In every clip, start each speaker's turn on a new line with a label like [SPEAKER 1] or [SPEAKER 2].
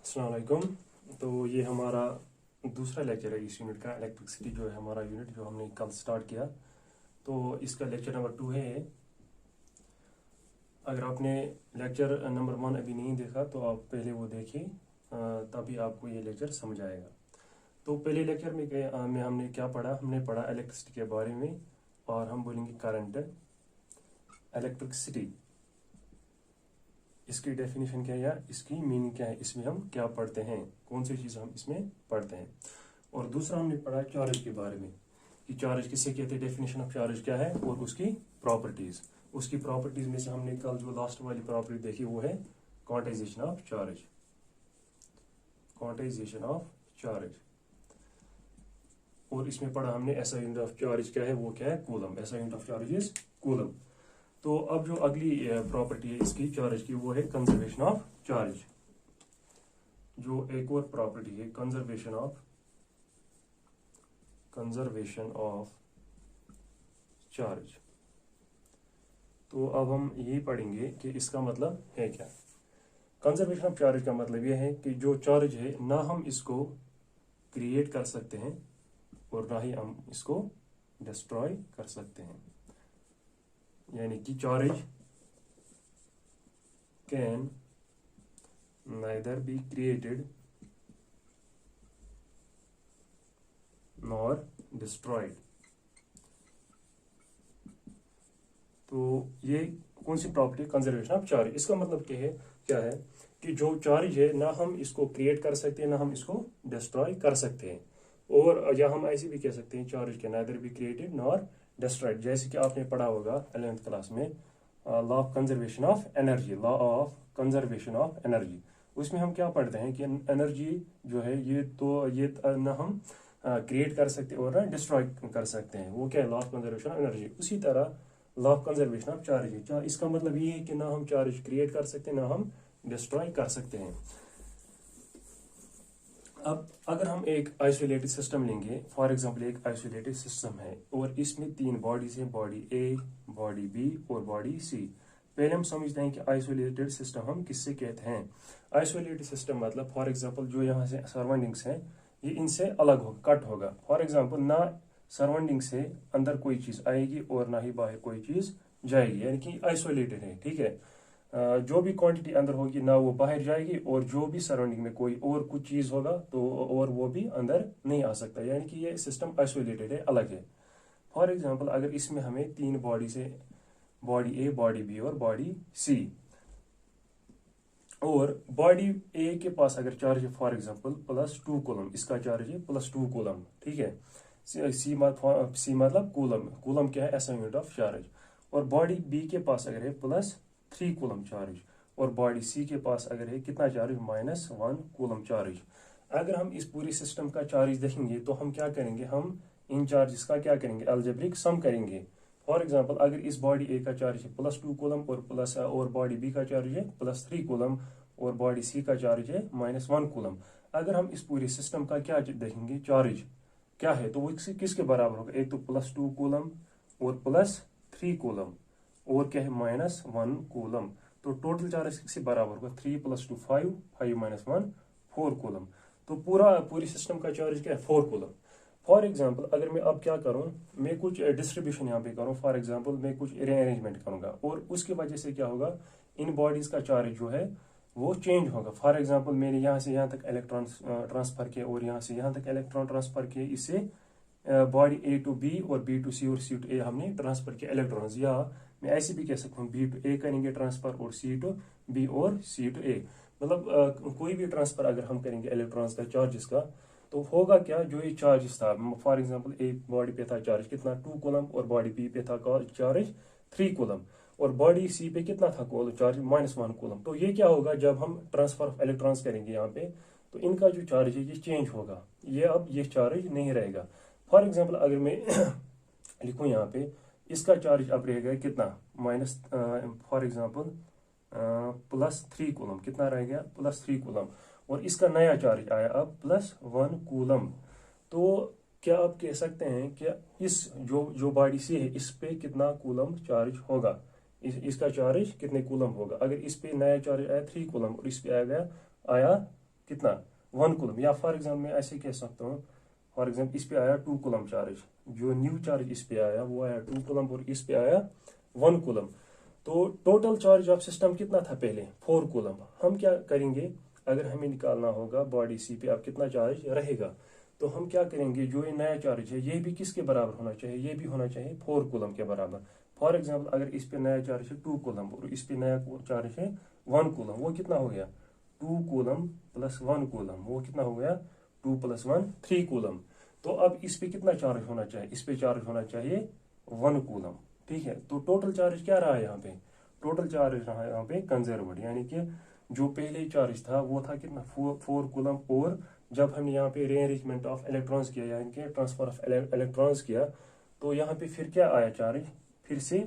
[SPEAKER 1] अस्सलाम वालेकुम। तो ये हमारा दूसरा लेक्चर है इस यूनिट का। इलेक्ट्रिसिटी जो है हमारा यूनिट जो हमने कल स्टार्ट किया, तो इसका लेक्चर नंबर 2 है। अगर आपने लेक्चर नंबर 1 अभी नहीं देखा तो आप पहले वो देखिए, तभी आपको ये लेक्चर समझ आएगा। तो पहले लेक्चर में हमने क्या पढ़ा? हमने पढ़ा इलेक्ट्रिसिटी के बारे में, और हम बोलेंगे करंट। इलेक्ट्रिसिटी, इसकी डेफिनेशन क्या है या इसकी मीनिंग क्या है, इसमें हम क्या पढ़ते हैं, कौन सी चीज़ हम इसमें पढ़ते हैं। और दूसरा हमने पढ़ा चार्ज के बारे में कि चार्ज किससे कहते हैं, डेफिनेशन ऑफ चार्ज क्या है और उसकी प्रॉपर्टीज। उसकी प्रॉपर्टीज में से हमने कल जो लास्ट वाली प्रॉपर्टी देखी वो है quantization of charge. Quantization of charge. और इसमें पढ़ा हमने एसआई यूनिट ऑफ चार्ज क्या है, वो क्या है, coulomb. SI unit of charge is coulomb. तो अब जो अगली प्रॉपर्टी है इसकी चार्ज की, वो है कंजर्वेशन ऑफ चार्ज। जो एक और प्रॉपर्टी है कंजर्वेशन ऑफ चार्ज। तो अब हम यही पढ़ेंगे कि इसका मतलब है क्या। कंजर्वेशन ऑफ चार्ज का मतलब यह है कि जो चार्ज है ना हम इसको क्रिएट कर सकते हैं और ना ही हम इसको डिस्ट्रॉय कर सकते हैं। यानी कि charge can neither be created nor destroyed. तो ये कौन सी प्रॉपर्टी, कंजर्वेशन ऑफ चार्ज। इसका मतलब क्या है कि जो चार्ज है ना हम इसको क्रिएट कर सकते हैं ना हम इसको डिस्ट्रॉय कर सकते हैं। और या हम ऐसे भी कह सकते हैं charge can neither be created nor destroyed. जैसे कि आपने पढ़ा होगा 11th क्लास में law of conservation of energy. Law of conservation of energy, उसमें हम क्या पढ़ते हैं कि एनर्जी जो है ये ना हम क्रिएट कर सकते हैं और ना डिस्ट्रॉय कर सकते हैं। वो क्या है, law of conservation of energy. उसी तरह law of conservation of charge है। इसका मतलब ये है कि ना हम चार्ज क्रिएट कर सकते हैं ना हम डिस्ट्रॉय कर सकते हैं। अब अगर हम एक आइसोलेटेड सिस्टम लेंगे, फॉर एग्जांपल एक आइसोलेटेड सिस्टम है और इसमें 3 बॉडीज हैं, बॉडी ए, बॉडी बी और बॉडी सी। पहले हम समझते हैं कि आइसोलेटेड सिस्टम हम किससे कहते हैं। आइसोलेटेड सिस्टम मतलब फॉर एग्जांपल जो यहाँ से सराउंडिंग्स हैं ये इनसे अलग होगा, कट होगा। फॉर एग्जांपल ना सराउंडिंग से अंदर कोई चीज आएगी और ना ही बाहर कोई चीज जाएगी, यानी कि आइसोलेटेड है। ठीक है, जो भी क्वांटिटी अंदर होगी ना वो बाहर जाएगी, और जो भी सराउंडिंग में कोई और कुछ चीज होगा तो और वो भी अंदर नहीं आ सकता, यानी कि ये सिस्टम आइसोलेटेड है, अलग है। फॉर एग्जांपल अगर इसमें हमें 3 बॉडी से, बॉडी ए, बॉडी बी और बॉडी सी, और बॉडी ए के पास अगर चार्ज है फॉर एग्जांपल +2 कूलम, इसका चार्ज है +2 कूलम। ठीक है, सी मतलब कूलम। कूलम क्या है, एसआई यूनिट ऑफ चार्ज। और बॉडी बी के पास अगर है +3 कूलम चार्ज, और बॉडी सी के पास अगर है कितना चार्ज, -1 कूलम चार्ज। अगर हम इस पूरी सिस्टम का चार्ज देखेंगे तो हम क्या करेंगे, हम इन चार्जेस का क्या करेंगे, अलजेब्रिक सम करेंगे। फॉर एग्जांपल अगर इस बॉडी ए का चार्ज है +2 कूलम और बॉडी बी का चार्ज है +3 कूलम और बॉडी सी का चार्ज है -1 कूलम। अगर हम इस पूरी सिस्टम का क्या देखेंगे, चार्ज क्या है, तो वो किसके बराबर होगा, एक तो +2 कूलम और +3 कूलम और क्या है -1 कूलम। तो टोटल चार्ज किससे बराबर होगा, 3 + 2 5, 5 - 1 4 कूलम। तो पूरी सिस्टम का चार्ज क्या है, 4 कूलम। फॉर एग्जाम्पल अगर मैं अब क्या करूं, मैं कुछ डिस्ट्रीब्यूशन यहाँ पे करूं, फॉर एग्जाम्पल मैं कुछ रीअरेंजमेंट करूंगा और उसकी वजह से क्या होगा, इन बॉडीज का चार्ज जो है वो चेंज होगा। फॉर एग्जांपल मैंने यहाँ से यहाँ तक इलेक्ट्रॉन ट्रांसफर किए और यहाँ से यहाँ तक इलेक्ट्रॉन ट्रांसफर किए, इससे बॉडी ए टू बी और बी टू सी और सी टू ए हमने ट्रांसफर किया इलेक्ट्रॉन्स। या मैं ऐसे भी कह सकता हूँ बी टू ए करेंगे ट्रांसफर और सी टू बी और सी टू ए। मतलब कोई भी ट्रांसफर अगर हम करेंगे इलेक्ट्रॉन्स का, चार्जेस का, तो होगा क्या, जो ये चार्जेस था, फॉर एग्जाम्पल ए बॉडी पे था चार्ज कितना 2 कूलम और बॉडी बी पे था चार्ज 3 कूलम और बॉडी सी पे कितना था चार्ज -1 कूलम। तो ये क्या होगा, जब हम ट्रांसफर ऑफ इलेक्ट्रॉन्स करेंगे यहाँ पे, तो इनका जो चार्ज है ये चेंज होगा, ये अब ये चार्ज नहीं रहेगा। फॉर एग्जांपल अगर मैं लिखूँ यहाँ पे, इसका चार्ज अब रहेगा कितना, फॉर एग्जांपल +3 कूलम, कितना रह गया, +3 कूलम, और इसका नया चार्ज आया अब +1 कूलम। तो क्या आप कह सकते हैं कि इस जो बॉडी सी है इस पे कितना कूलम चार्ज होगा, इसका चार्ज कितने कूलम होगा। अगर इस पे नया चार्ज आया 3 कूलम और इस पे आया कितना 1 कूलम, या फॉर एग्जाम्पल मैं ऐसे कह सकता हूँ, फॉर एग्जाम्पल इस पे आया 2 कूलम चार्ज, जो न्यू चार्ज इस पे आया वो आया 2 कूलम और इस पे आया 1 कूलम। तो टोटल चार्ज ऑफ सिस्टम कितना था पहले 4 कूलम। हम क्या करेंगे, अगर हमें निकालना होगा बॉडी सी पे अब कितना चार्ज रहेगा, तो हम क्या करेंगे, जो ये नया चार्ज है ये भी किसके बराबर होना चाहिए, ये भी होना चाहिए 4 कूलम के बराबर। फॉर एग्जाम्पल अगर इस पे नया चार्ज है 2 कूलम और इस पे नया चार्ज है 1 कूलम, वो कितना हो गया 2 कूलम प्लस 1 कूलम, वो कितना हो गया 2 प्लस 1 3 कूलम। तो अब इस पे कितना चार्ज होना चाहिए, इस पे चार्ज होना चाहिए 1 कूलम। ठीक है, तो टोटल चार्ज क्या रहा है यहाँ पे, टोटल चार्ज रहा है यहाँ पे कंजर्व्ड, यानी कि जो पहले चार्ज था वो था कितना 4 कूलम, और जब हमने यहाँ पे रीअरेंजमेंट ऑफ इलेक्ट्रॉन्स किया यानी कि ट्रांसफर ऑफ इलेक्ट्रॉन्स किया, तो यहाँ पे फिर क्या आया चार्ज, फिर से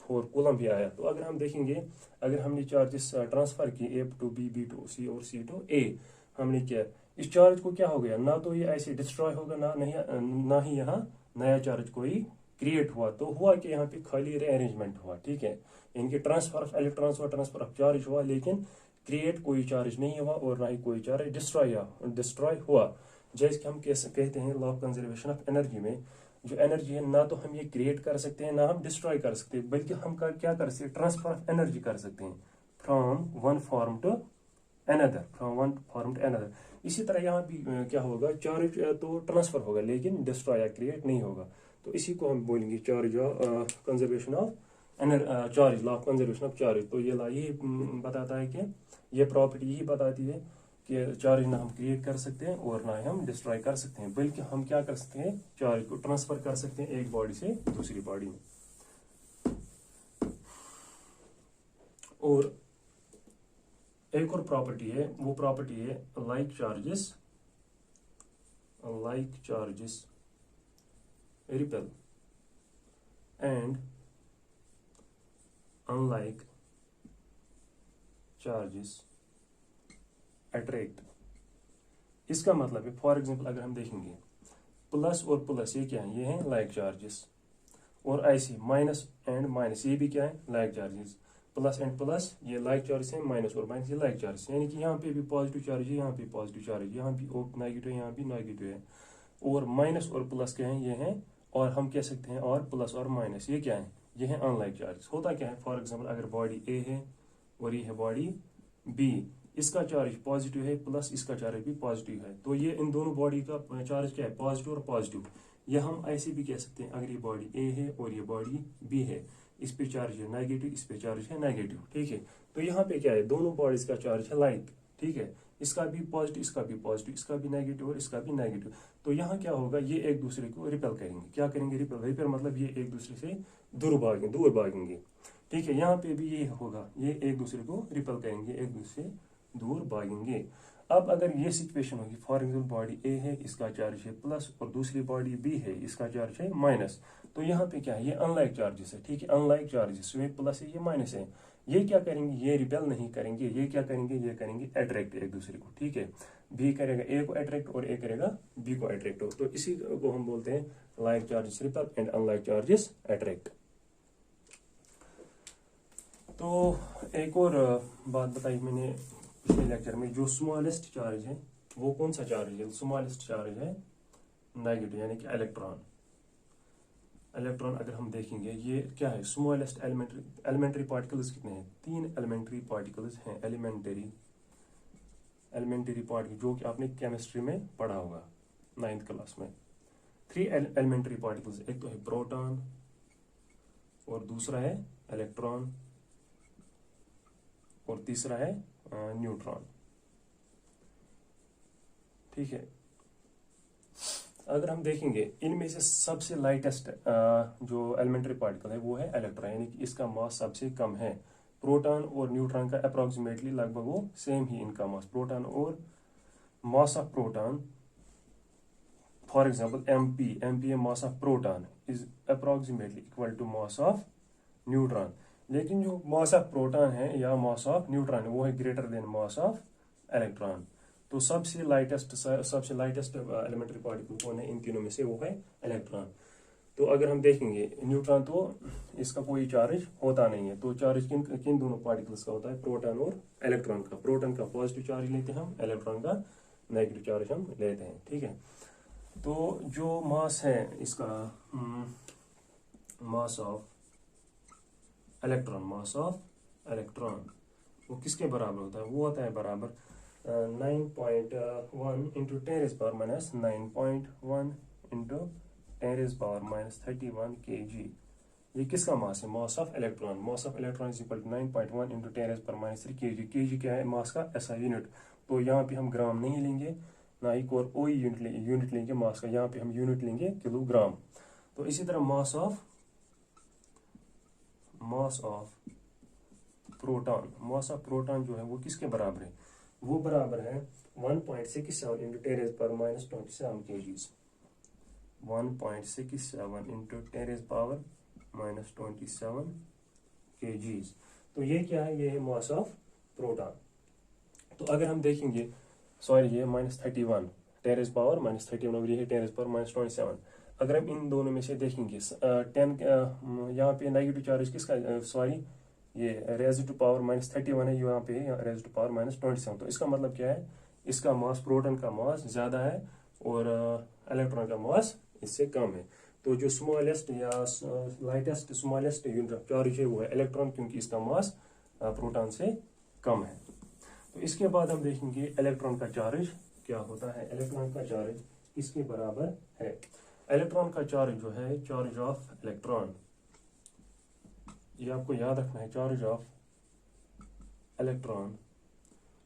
[SPEAKER 1] 4 कूलम भी आया। तो अगर हम देखेंगे, अगर हमने चार्जेस ट्रांसफर किए ए टू बी, बी टू सी और सी टू ए, हमने किया, इस चार्ज को क्या हो गया, ना तो ये ऐसे डिस्ट्रॉय होगा, ना ही यहाँ नया चार्ज कोई क्रिएट हुआ। तो हुआ कि यहाँ पे खाली रीअरेंजमेंट हुआ। ठीक है, इनके ट्रांसफर ऑफ इलेक्ट्रॉन्स हुआ, ट्रांसफर ऑफ चार्ज हुआ, लेकिन क्रिएट कोई चार्ज नहीं हुआ और ना ही कोई चार्ज डिस्ट्रॉय हुआ। जैसे कि हम कहते हैं law of conservation of energy में, जो एनर्जी है ना तो हम ये क्रिएट कर सकते हैं ना हम डिस्ट्रॉय कर सकते हैं, बल्कि हम क्या कर सकते हैं, ट्रांसफर ऑफ एनर्जी कर सकते हैं from one form to another. इसी तरह यहाँ भी क्या होगा, चार्ज तो ट्रांसफर होगा लेकिन डिस्ट्रॉय या क्रिएट नहीं होगा। तो इसी को हम बोलेंगे charge conservation of charge, law of conservation of charge. तो ये लॉ यही बताता है कि ये प्रॉपर्टी यही बताती है कि चार्ज ना हम क्रिएट कर सकते हैं और ना ही हम डिस्ट्रॉय कर सकते हैं, बल्कि हम क्या कर सकते हैं, चार्ज को ट्रांसफर कर सकते हैं एक बॉडी से दूसरी बॉडी में। और एक और प्रॉपर्टी है, वो प्रॉपर्टी है like charges repel and unlike charges attract. इसका मतलब है, फॉर एग्जांपल अगर हम देखेंगे प्लस और प्लस ये क्या है, ये है लाइक चार्जेस, और ऐसे माइनस एंड माइनस ये भी क्या है like charges, plus and plus ये लाइक चार्ज है, माइनस और माइनस ये लाइक चार्ज, यानी कि यहाँ पे भी पॉजिटिव चार्ज है, यहाँ पे पॉजिटिव चार्ज है, यहाँ भी नेगेटिव है, यहाँ भी नेगेटिव है। और माइनस और प्लस क्या है, ये है, और हम कह सकते हैं और प्लस और माइनस ये क्या है, ये है अनलाइक चार्ज। होता क्या है, फॉर एग्जाम्पल अगर बॉडी ए है और ये है बॉडी बी, इसका चार्ज पॉजिटिव है प्लस इसका चार्ज भी पॉजिटिव है, तो ये इन दोनों बॉडी का चार्ज क्या है, पॉजिटिव और पॉजिटिव। ये हम ऐसे भी कह सकते हैं, अगर ये बॉडी ए है और ये बॉडी बी है, इस पे चार्ज है नेगेटिव, इस पे चार्ज है नेगेटिव। ठीक है, तो यहाँ पे क्या है, दोनों बॉडीज का चार्ज है लाइक। ठीक है, इसका भी पॉजिटिव, इसका भी पॉजिटिव, इसका भी नेगेटिव और इसका भी नेगेटिव। तो यहाँ क्या होगा, ये एक दूसरे को रिपेल करेंगे। क्या करेंगे, रिपेल मतलब ये एक दूसरे से दूर भागेंगे। ठीक है, यहाँ पे भी ये होगा, ये एक दूसरे को रिपेल करेंगे, एक दूसरे से दूर भागेंगे। अब अगर ये सिचुएशन होगी, फॉर एग्जाम्पल बॉडी ए है, इसका चार्ज है प्लस और दूसरी बॉडी बी है, इसका चार्ज है माइनस, तो यहाँ पे क्या है, ये अनलाइक चार्जेस है। ठीक है, अनलाइक चार्जेस, ये प्लस है ये माइनस है, ये क्या करेंगे, ये रिपेल नहीं करेंगे, ये क्या करेंगे, ये करेंगे अट्रैक्ट एक दूसरे को। ठीक है, बी करेगा ए को अट्रैक्ट और ए करेगा बी को अट्रैक्ट। तो इसी को हम बोलते हैं like charges repel and unlike charges attract. तो एक और बात बताई मैंने पिछले लेक्चर में, जो स्मॉलेस्ट चार्ज है वो कौन सा चार्ज है, स्मॉलेस्ट चार्ज है नेगेटिव, यानी कि इलेक्ट्रॉन। अगर हम देखेंगे ये क्या है, स्मॉलेस्ट एलिमेंट्री पार्टिकल्स कितने हैं, 3 एलिमेंट्री पार्टिकल्स हैं, एलिमेंट्री पार्टिकल, जो कि आपने केमिस्ट्री में पढ़ा होगा 9th क्लास में। 3 एलिमेंट्री पार्टिकल्स, एक तो है प्रोटॉन और दूसरा है इलेक्ट्रॉन और तीसरा है न्यूट्रॉन। ठीक है, अगर हम देखेंगे इनमें से सबसे लाइटेस्ट जो एलिमेंट्री पार्टिकल है वो है इलेक्ट्रॉन, यानी कि इसका मास सबसे कम है। प्रोटॉन और न्यूट्रॉन का अप्रोक्सीमेटली लगभग वो सेम ही इनका मास, प्रोटॉन और mass of proton, for example MP mass of proton is approximately equal to mass of neutron. लेकिन जो मास ऑफ प्रोटॉन है या मास ऑफ न्यूट्रॉन वो है greater then mass of electron. तो सबसे लाइटेस्ट एलिमेंट्री पार्टिकल कौन है इन तीनों में से, वो है इलेक्ट्रॉन। तो तो अगर हम देखेंगे न्यूट्रॉन तो इसका कोई चार्ज होता नहीं है, तो चार्ज किन किन दोनों पार्टिकल्स का होता है, प्रोटॉन और इलेक्ट्रॉन का। प्रोटॉन का पॉजिटिव चार्ज लेते हैं हम, इलेक्ट्रॉन का नेगेटिव चार्ज हम लेते हैं, ठीक है। तो जो मास है इसका, मास ऑफ इलेक्ट्रॉन वो किसके बराबर होता है, वो होता है बराबर 9.1 इंटू 10⁻⁻⁻, 9.1 इंटू 10⁻⁻31 kg। ये किसका मास है, mass of electron. Mass of electron is equal to 9.1 into 10⁻³ kg। kg क्या है, मास का ऐसा यूनिट। तो यहाँ पे हम ग्राम नहीं लेंगे, ना ही कोई यूनिट लेंगे मास का, यहाँ पे हम यूनिट लेंगे किलोग्राम। तो इसी तरह मास ऑफ प्रोटॉन जो है वो किसके बराबर है, वो बराबर है 1.67 इंटू 10⁻⁻27 kg। 1.67 into 10⁻⁻27 kg। तो ये क्या है, ये है मास ऑफ प्रोटॉन। तो अगर हम देखेंगे, सॉरी ये -31 10⁻⁻31 और ये है 10⁻⁻27। अगर हम इन दोनों में से देखेंगे 10 यहाँ पे नेगेटिव चार्ज किसका, सॉरी ये रेज़ टू पावर -31 है, यहाँ पे रेज़ टू पावर -27। तो इसका मतलब क्या है, इसका मास, प्रोटॉन का मास ज़्यादा है और इलेक्ट्रॉन का मास इससे कम है। तो जो स्मॉलेस्ट या lightest smallest unit of charge है वो है इलेक्ट्रॉन, क्योंकि इसका मास प्रोटॉन से कम है। तो इसके बाद हम देखेंगे इलेक्ट्रॉन का चार्ज क्या होता है। इलेक्ट्रॉन का चार्ज किसके बराबर है, इलेक्ट्रॉन का चार्ज जो है, चार्ज ऑफ इलेक्ट्रॉन, ये आपको याद रखना है, charge of electron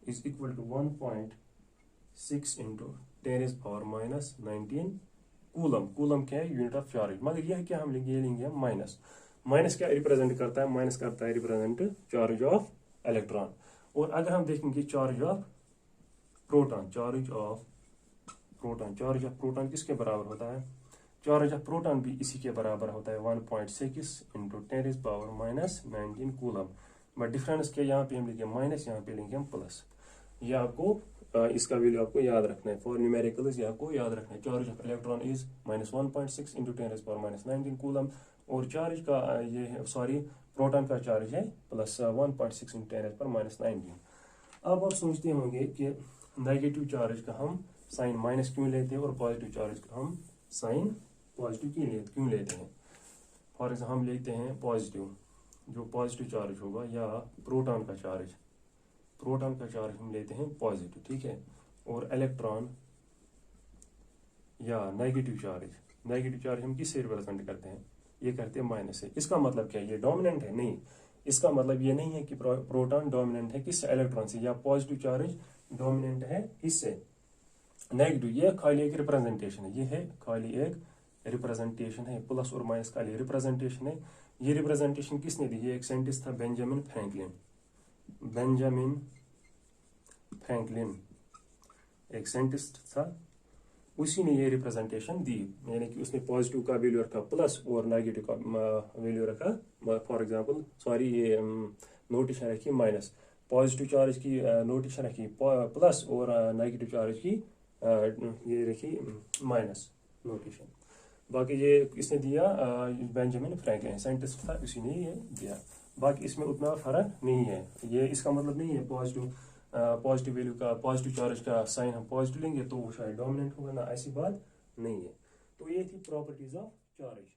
[SPEAKER 1] is equal to 1.6 into 10⁻⁻19 coulomb. Coulomb क्या है, यूनिट ऑफ चार्ज। मगर यह क्या हम लेंगे, ये लेंगे हम माइनस। माइनस क्या रिप्रेजेंट करता है, माइनस करता है रिप्रेजेंट चार्ज ऑफ इलेक्ट्रॉन। और अगर हम देखेंगे charge of proton, charge of proton किसके बराबर होता है, चार्ज ऑफ प्रोटॉन भी इसी के बराबर होता है 1.6 इंटू 10⁻⁻19 कूलम। बट डिफरेंस क्या, यहाँ पे हम लेंगे माइनस, यहाँ पे लेंगे हम प्लस। ये आपको इसका वैल्यू आपको याद रखना है फॉर न्यूमेरिकल्स, ये आपको याद रखना है। Charge of electron is -1.6 into 10⁻⁻19 coulomb, और चार्ज का ये है, सॉरी प्रोटॉन का चार्ज है +1.6 इंटू 10⁻⁻19। अब आप सोचते होंगे कि नेगेटिव चार्ज का हम साइन माइनस क्यों लेते हैं और पॉजिटिव चार्ज का हम साइन पॉजिटिव क्यों लेते हैं। फॉर एग्जाम्पल हम लेते हैं पॉजिटिव, जो पॉजिटिव चार्ज होगा, या प्रोटॉन का चार्ज हम लेते हैं पॉजिटिव, ठीक है। और इलेक्ट्रॉन या नेगेटिव चार्ज हम किससे रिप्रेजेंट करते हैं, ये करते हैं माइनस से। इसका मतलब क्या है, ये डोमिनेंट है, नहीं। इसका मतलब ये नहीं है कि प्रोटॉन डोमिनेंट है किससे, इलेक्ट्रॉन से, या पॉजिटिव चार्ज डोमिनेंट है किससे, नेगेटिव। ये खाली एक रिप्रेजेंटेशन है, ये है खाली एक रिप्रेजेंटेशन है, प्लस और माइनस का रिप्रेजेंटेशन है। ये रिप्रेजेंटेशन किसने दी, ये एक साइंटिस्ट था बेंजामिन फ्रैंकलिन, एक साइंटिस्ट था, उसी ने ये रिप्रेजेंटेशन दी। यानी कि उसने पॉजिटिव का वैल्यू रखा प्लस और नेगेटिव का वैल्यू रखा, फॉर एग्जांपल सॉरी ये नोटेशन रखी माइनस, पॉजिटिव चार्ज की नोटेशन रखी प्लस और नेगेटिव चार्ज की ये रखी माइनस नोटेशन। बाकी ये इसने दिया बेंजामिन फ्रैंकलिन, साइंटिस्ट था, उसी ने ये दिया। बाकी इसमें उतना फर्क नहीं है। ये इसका मतलब नहीं है पॉजिटिव वैल्यू का, पॉजिटिव चार्ज का साइन हम पॉजिटिव लेंगे तो वो शायद डोमिनेंट होगा, ना, ऐसी बात नहीं है। तो ये थी प्रॉपर्टीज ऑफ चार्ज।